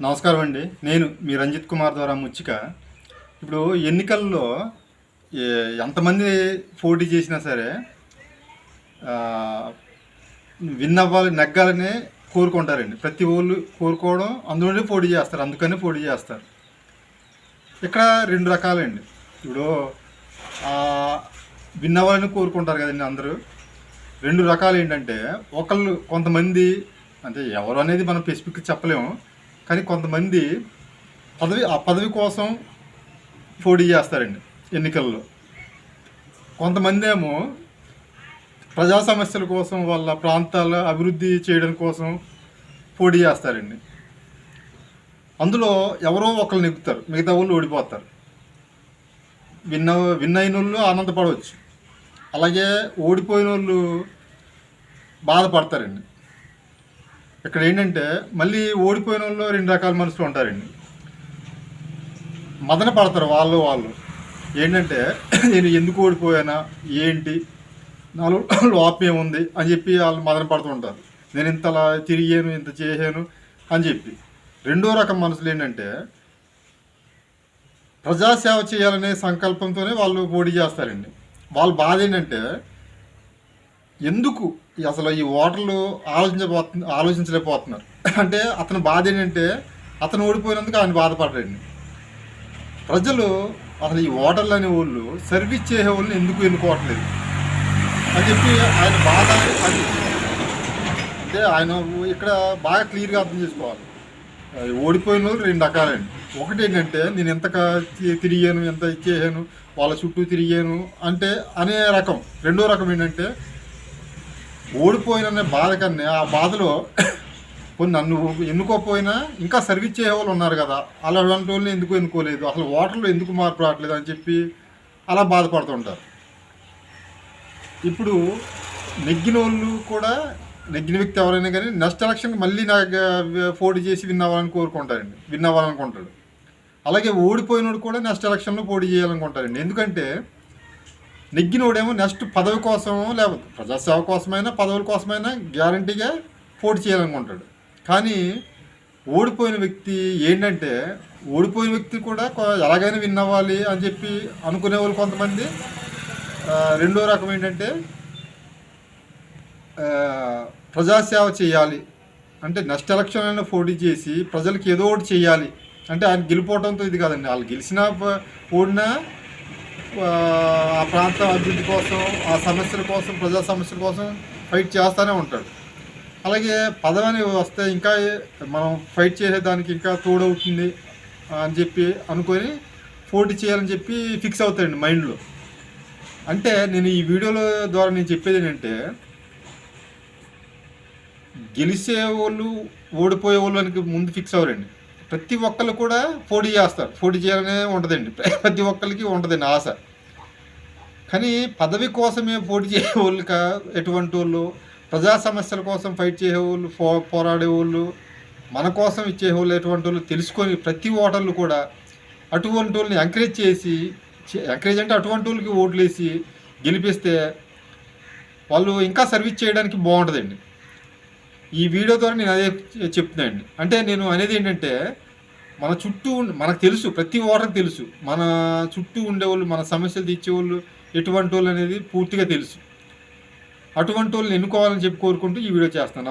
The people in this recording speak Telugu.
నమస్కారం అండి. నేను మీ రంజిత్ కుమార్ ద్వారా ముచ్చిక. ఇప్పుడు ఎన్నికల్లో ఎంతమంది పోటీ చేసినా సరే విన్ అవ్వాలి, నెగ్గాలని కోరుకుంటారండి. ప్రతి ఊళ్ళు కోరుకోవడం, అందులోనే పోటీ చేస్తారు, అందుకనే పోటీ చేస్తారు. ఇక్కడ రెండు రకాలండి. ఇప్పుడు విన్ అవ్వాలని కోరుకుంటారు కదండి అందరూ. రెండు రకాలు ఏంటంటే, కొంతమంది అంటే ఎవరు అనేది మనం స్పెసిఫిక్గా చెప్పలేము, కానీ కొంతమంది ఆ పదవి కోసం పోటీ చేస్తారండి ఎన్నికల్లో. కొంతమంది ఏమో ప్రజా సమస్యల కోసం, వాళ్ళ ప్రాంతాల అభివృద్ధి చేయడం కోసం పోటీ చేస్తారండి. అందులో ఎవరో ఒకరు నెగ్గుతారు, మిగతా వాళ్ళు ఓడిపోతారు. విన్ అయిన వాళ్ళు ఆనందపడవచ్చు, అలాగే ఓడిపోయిన వాళ్ళు బాధపడతారండి. ఇక్కడ ఏంటంటే, మళ్ళీ ఓడిపోయిన వాళ్ళు రెండు రకాల మనుషులు ఉంటారండి. మదన పడతారు వాళ్ళు ఏంటంటే, నేను ఎందుకు ఓడిపోయానా, ఏంటి, నాలో లోపం ఏముంది అని చెప్పి వాళ్ళు మదన పడుతూ ఉంటారు. నేను ఇంతలా తిరిగాను, ఇంత చేశాను అని చెప్పి. రెండో రకం మనుషులు ఏంటంటే, ప్రజాసేవ చేయాలనే సంకల్పంతోనే వాళ్ళు పోటీ చేస్తారండి. వాళ్ళ బాధ ఏంటంటే, ఎందుకు అసలు ఈ ఓటర్లు ఆలోచించలేకపోతున్నారు అంటే, అతని బాధ ఏంటంటే, అతను ఓడిపోయినందుకు ఆయన బాధపడరండి. ప్రజలు అసలు ఈ ఓటర్లు అనే వాళ్ళు సర్వీస్ చేసే వాళ్ళని ఎందుకు ఎన్నుకోవట్లేదు అని చెప్పి ఆయన బాధ. అది అంటే ఆయన ఇక్కడ బాగా క్లియర్గా అర్థం చేసుకోవాలి. ఓడిపోయిన వాళ్ళు రెండు రకాలండి. ఒకటి ఏంటంటే, నేను ఎంత తిరిగాను, ఎంత ఇచ్చేసాను, వాళ్ళ చుట్టూ తిరిగాను అంటే అనే రకం. రెండో రకం ఏంటంటే, ఓడిపోయిననే బాధ కన్నా ఆ బాధలో కొన్ని నన్ను ఎన్నుకోకపోయినా ఇంకా సర్వీస్ చేసే వాళ్ళు ఉన్నారు కదా, అలాంటి వాళ్ళని ఎందుకు ఎన్నుకోలేదు, అసలు ఓటర్లు ఎందుకు మార్పు రావట్లేదు అని చెప్పి అలా బాధపడుతుంటారు. ఇప్పుడు నెగ్గిన వాళ్ళు కూడా, నెగ్గిన వ్యక్తి ఎవరైనా కానీ నెక్స్ట్ ఎలక్షన్కి మళ్ళీ నాకు పోటీ చేసి విన్ అవ్వాలనుకుంటాడు. అలాగే ఓడిపోయినోడు కూడా నెక్స్ట్ ఎలక్షన్లో పోటీ చేయాలనుకుంటారండి. ఎందుకంటే నెగ్గినోడేమో నెక్స్ట్ పదవి కోసమో లేకపోతే ప్రజాసేవ కోసమైనా పదవుల కోసమైనా గ్యారంటీగా పోటీ చేయాలనుకుంటాడు. కానీ ఓడిపోయిన వ్యక్తి ఏంటంటే, ఓడిపోయిన వ్యక్తి కూడా ఎలాగైనా విన్ అవ్వాలి అని చెప్పి అనుకునే వాళ్ళు కొంతమంది. రెండో రకం ఏంటంటే, ప్రజాసేవ చేయాలి అంటే నెక్స్ట్ ఎలక్షన్ అయినా పోటీ చేసి ప్రజలకి ఏదో ఒకటి చేయాలి అంటే, ఆయన గెలిపోవడంతో ఇది కాదండి. వాళ్ళు గెలిచినా ఓడినా ఆ ప్రాంత అభివృద్ధి కోసం, ఆ సమస్యల కోసం, ప్రజా సమస్యల కోసం ఫైట్ చేస్తూనే ఉంటాడు. అలాగే పదవి వస్తే ఇంకా మనం ఫైట్ చేసేదానికి ఇంకా తోడవుతుంది అని చెప్పి అనుకొని పోటీ చేయాలని చెప్పి ఫిక్స్ అవుతాయండి మైండ్లో. అంటే నేను ఈ వీడియోల ద్వారా నేను చెప్పేది ఏంటంటే, గెలిచే వాళ్ళు ఓడిపోయే వాళ్ళకి ముందు ఫిక్స్ అవ్వరండి. ప్రతి ఒక్కళ్ళు కూడా పోటీ చేస్తారు, పోటీ చేయాలనే ఉంటుందండి. ప్రతి ఒక్కరికి ఉంటుందండి ఆశ. కానీ పదవి కోసమే పోటీ చేసే వాళ్ళు ఎటువంటి వాళ్ళు, ప్రజా సమస్యల కోసం ఫైట్ చేసేవాళ్ళు, పోరాడేవాళ్ళు, మన కోసం ఇచ్చేవాళ్ళు ఎటువంటి వాళ్ళు తెలుసుకొని ప్రతి ఓటర్లు కూడా అటువంటి వాళ్ళని ఎంకరేజ్ అంటే అటువంటి వాళ్ళకి ఓట్లు వేసి గెలిపిస్తే వాళ్ళు ఇంకా సర్వీస్ చేయడానికి బాగుంటుందండి. ఈ వీడియో ద్వారా నేను అదే చెప్తున్నానండి. అంటే నేను అనేది ఏంటంటే, మన చుట్టూ మనకు తెలుసు, ప్రతి ఓటర్కి తెలుసు మన చుట్టూ ఉండేవాళ్ళు, మన సమస్యలు తీర్చేవాళ్ళు ఎటువంటి వాళ్ళు అనేది పూర్తిగా తెలుసు. అటువంటి వాళ్ళని ఎన్నుకోవాలని చెప్పి కోరుకుంటూ ఈ వీడియో చేస్తాను. నమస్తే.